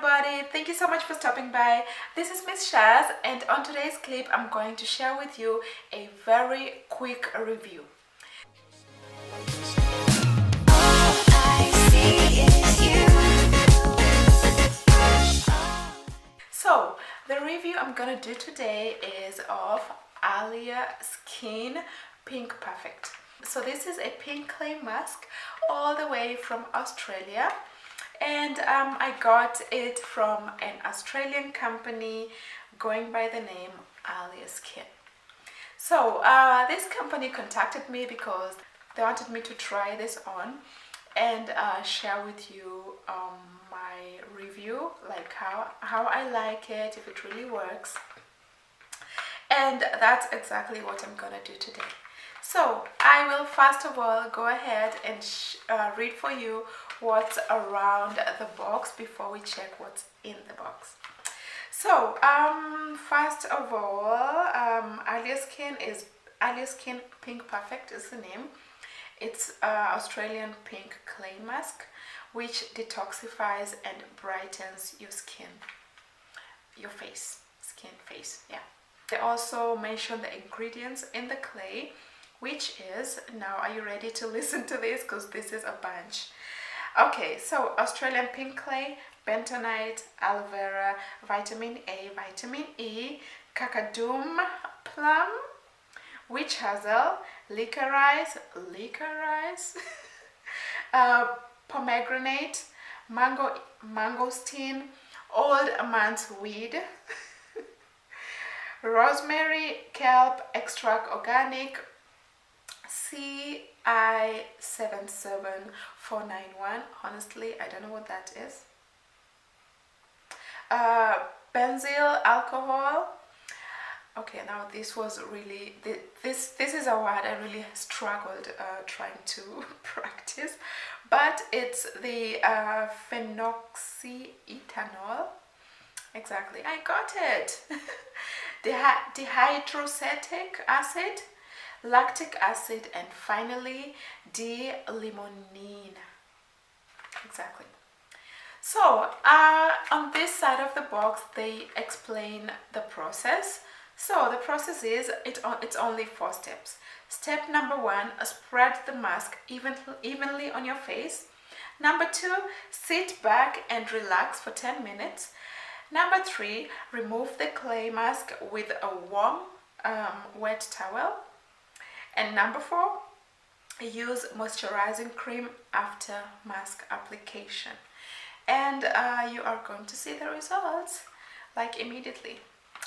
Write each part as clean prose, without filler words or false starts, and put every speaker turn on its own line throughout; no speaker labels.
everybody, thank you so much for stopping by. This is Miss Shaz, and on today's clip I'm going to share with you a very quick review. So the review I'm gonna do today is of Alya Skin Pink Perfect. So this is a pink clay mask all the way from Australia, and I got it from an Australian company going by the name Alya Skin. So this company contacted me because they wanted me to try this on and share with you my review, like how I like it, if it really works. And that's exactly what I'm gonna do today. So I will first of all go ahead and read for you what's around the box before we check what's in the box. So first of all, Alya Skin Pink Perfect is the name. It's Australian pink clay mask which detoxifies and brightens your skin, your face, yeah. They also mention the ingredients in the clay, which is, now are you ready to listen to this, because this is a bunch. Okay, so Australian pink clay, bentonite, aloe vera, vitamin A, vitamin E, kakadum plum, witch hazel, licorice, pomegranate, mangosteen, old man's weed, rosemary, kelp extract, organic, CI77491. Honestly, I don't know what that is. Benzyl alcohol. Okay, now this was really, this is a word I really struggled trying to practice, but it's the phenoxyethanol. Exactly, I got it. Dihydrocetic acid, lactic acid, and finally D-limonene. Exactly. So on this side of the box they explain the process. So the process is, it's only 4 steps. Step number 1, spread the mask evenly on your face. Number 2, sit back and relax for 10 minutes. Number 3, remove the clay mask with a warm wet towel. And number 4, use moisturizing cream after mask application. And you are going to see the results like immediately.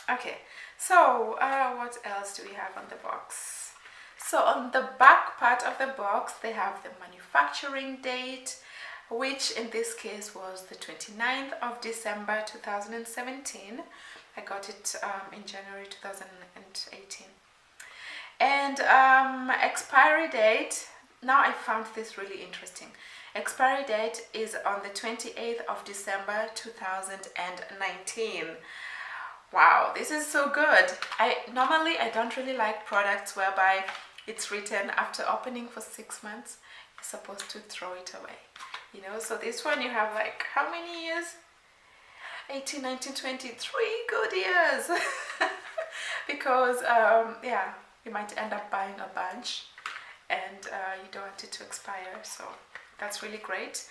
Okay, so what else do we have on the box? So on the back part of the box they have the manufacturing date, which in this case was the 29th of December 2017. I got it in January 2018. And expiry date, now I found this really interesting. Expiry date is on the 28th of December 2019. Wow, this is so good. Normally I don't really like products whereby it's written after opening for 6 months you're supposed to throw it away, you know. So this one you have like how many years? 18, 19, 20, 3 good years. Because yeah, you might end up buying a bunch and you don't want it to expire, so that's really great.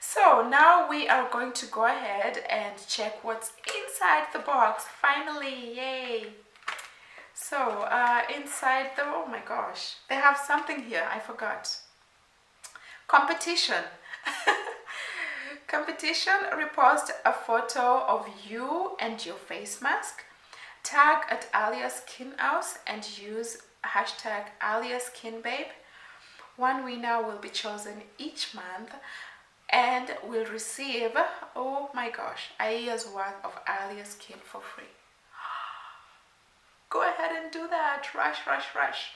So now we are going to go ahead and check what's inside the box. Finally, yay! So inside the, oh my gosh, they have something here, I forgot. Competition. Competition, repost a photo of you and your face mask. Tag at Alya Skin House and use hashtag Alya Skin Babe. One winner will be chosen each month and will receive, oh my gosh, a year's worth of Alya Skin for free. Go ahead and do that. Rush, rush, rush.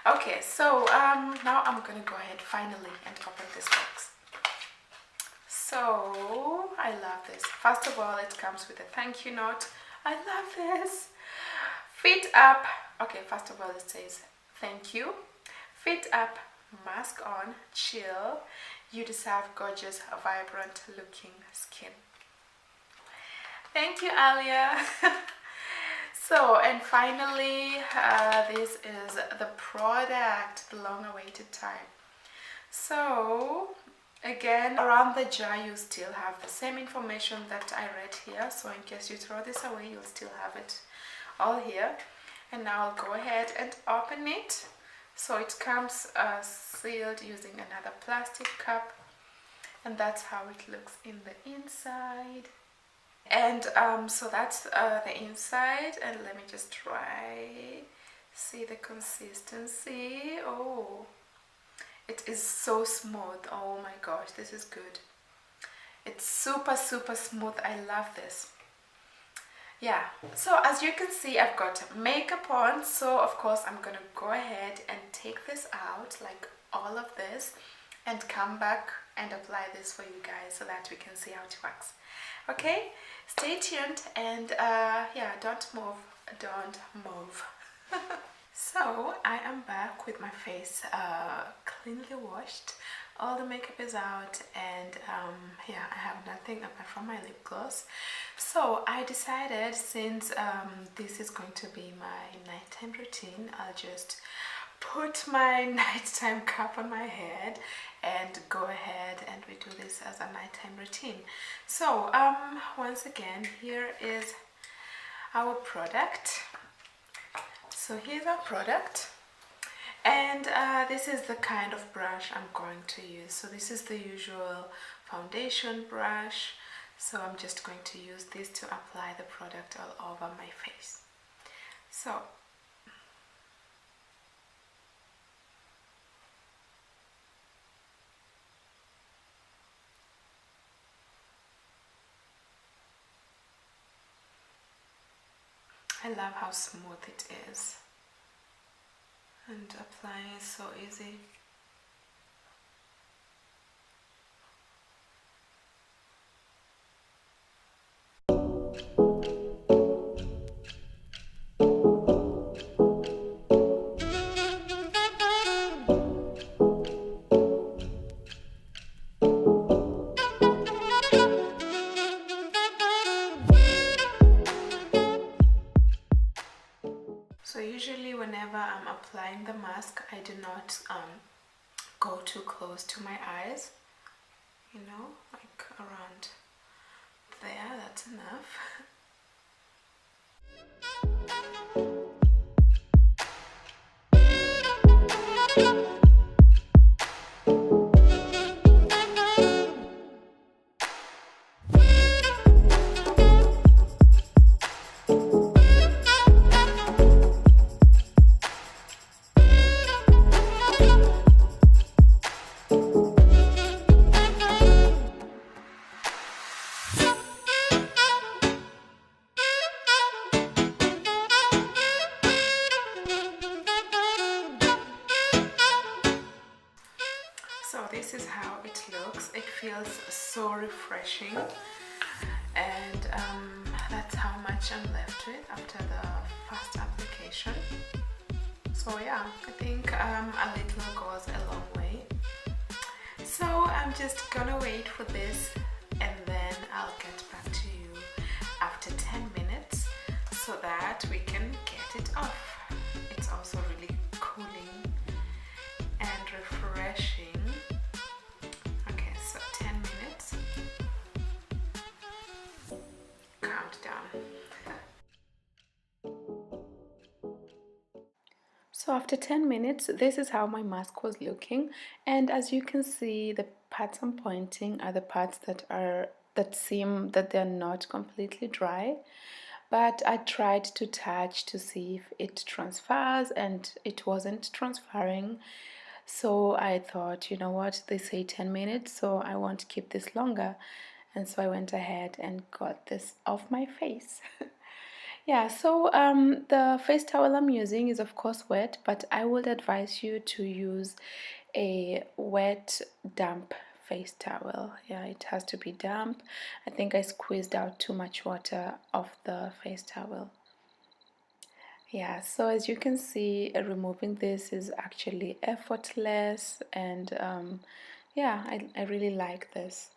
Okay, so now I'm gonna go ahead finally and open this box. So I love this. First of all, it comes with a thank you note. I love this. Feet up. Okay, first of all it says thank you. Feet up, mask on, chill. You deserve gorgeous, vibrant looking skin. Thank you, Alya. So, and finally, this is the product, the long-awaited time. So, again, around the jar you still have the same information that I read here. So in case you throw this away, you'll still have it all here. And now I'll go ahead and open it. So it comes sealed using another plastic cup. And that's how it looks in the inside. And so that's the inside, and let me just try, see the consistency. Oh, it is so smooth. Oh my gosh, this is good. It's super smooth. I love this. Yeah, so as you can see, I've got makeup on, so of course I'm gonna go ahead and take this out, like all of this, and come back and apply this for you guys so that we can see how it works. Okay, stay tuned, and yeah, don't move. So I am back with my face cleanly washed. All the makeup is out, and yeah, I have nothing apart from my lip gloss. So I decided, since this is going to be my nighttime routine, I'll just put my nighttime cap on my head and go ahead and we do this as a nighttime routine. So once again, here is our product. So here's our product, and this is the kind of brush I'm going to use. So this is the usual foundation brush, so I'm just going to use this to apply the product all over my face. So I love how smooth it is, and applying is so easy. So usually whenever I'm applying the mask, I do not go too close to my eyes, you know, like around there, that's enough. So this is how it looks. It feels so refreshing, and that's how much I'm left with after the first application. So yeah, I think a little goes a long way. So I'm just gonna wait for this, and then I'll get back to you after 10 minutes so that we can get it off. It's also really cooling and refreshing. Okay, so 10 minutes. Countdown. So after 10 minutes, this is how my mask was looking, and as you can see, the parts I'm pointing are the parts that seem that they're not completely dry. But I tried to touch to see if it transfers, and it wasn't transferring. So I thought, you know what, they say 10 minutes, so I won't keep this longer. And so I went ahead and got this off my face. Yeah, so the face towel I'm using is of course wet, but I would advise you to use a wet, damp face towel. Yeah, it has to be damp. I think I squeezed out too much water off the face towel. Yeah, so as you can see, removing this is actually effortless, and yeah, I really like this.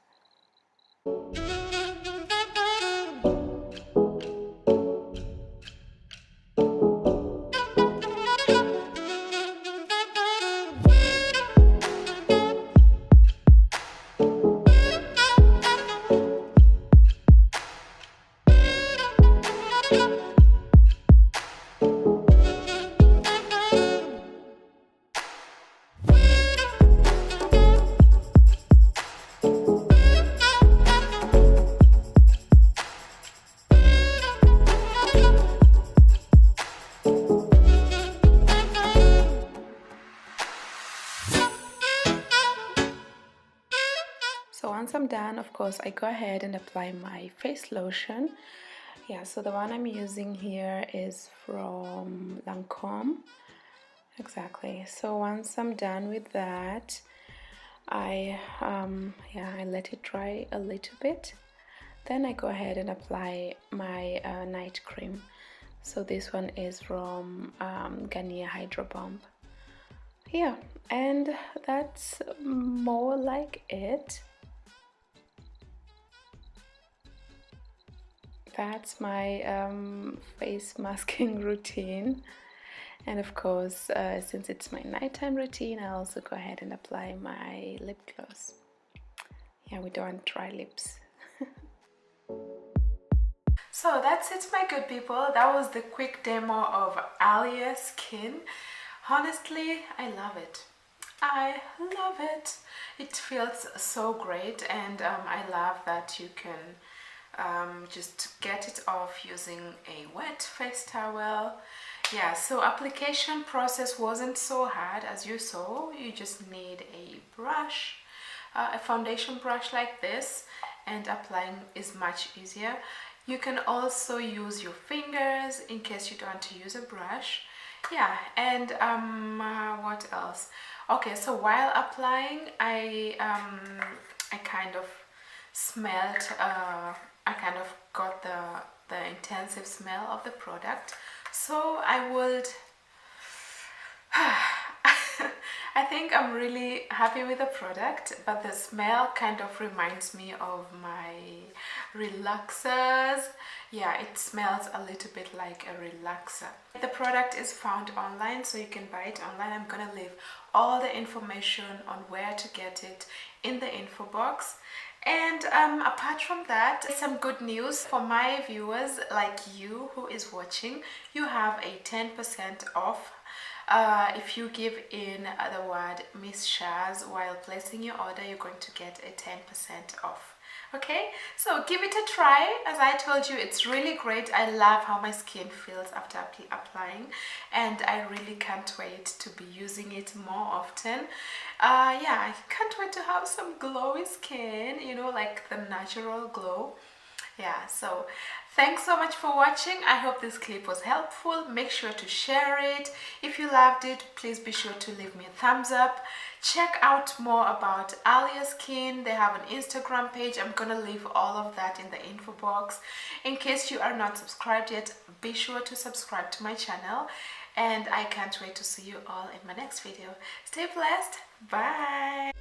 done, of course, I go ahead and apply my face lotion. Yeah, so the one I'm using here is from Lancome. Exactly. So once I'm done with that, I let it dry a little bit. Then I go ahead and apply my night cream. So this one is from Garnier Hydro Bomb. Yeah, and that's more like it. That's my face masking routine. And of course, since it's my nighttime routine, I also go ahead and apply my lip gloss. Yeah, we don't want dry lips. So that's it, my good people. That was the quick demo of Alya Skin. Honestly, I love it. I love it. It feels so great, and I love that you can just get it off using a wet face towel. Yeah, so application process wasn't so hard as you saw. You just need a brush, a foundation brush like this, and applying is much easier. You can also use your fingers in case you don't want to use a brush. Yeah, and what else? Okay, so while applying, I kind of smelled, I kind of got the intensive smell of the product. So I would, I think I'm really happy with the product, but the smell kind of reminds me of my relaxers. Yeah, it smells a little bit like a relaxer. The product is found online, so you can buy it online. I'm gonna leave all the information on where to get it in the info box. And apart from that, some good news for my viewers like you who is watching. You have a 10% off if you give in the word Miss Shaz while placing your order. You're going to get a 10% off. Okay, so give it a try. As I told you, it's really great. I love how my skin feels after applying, and I really can't wait to be using it more often. Yeah, I can't wait to have some glowy skin, you know, like the natural glow. Yeah, so thanks so much for watching. I hope this clip was helpful. Make sure to share it. If you loved it, please be sure to leave me a thumbs up. Check out more about Alya Skin. They have an Instagram page. I'm gonna leave all of that in the info box. In case you are not subscribed yet, be sure to subscribe to my channel. And I can't wait to see you all in my next video. Stay blessed. Bye.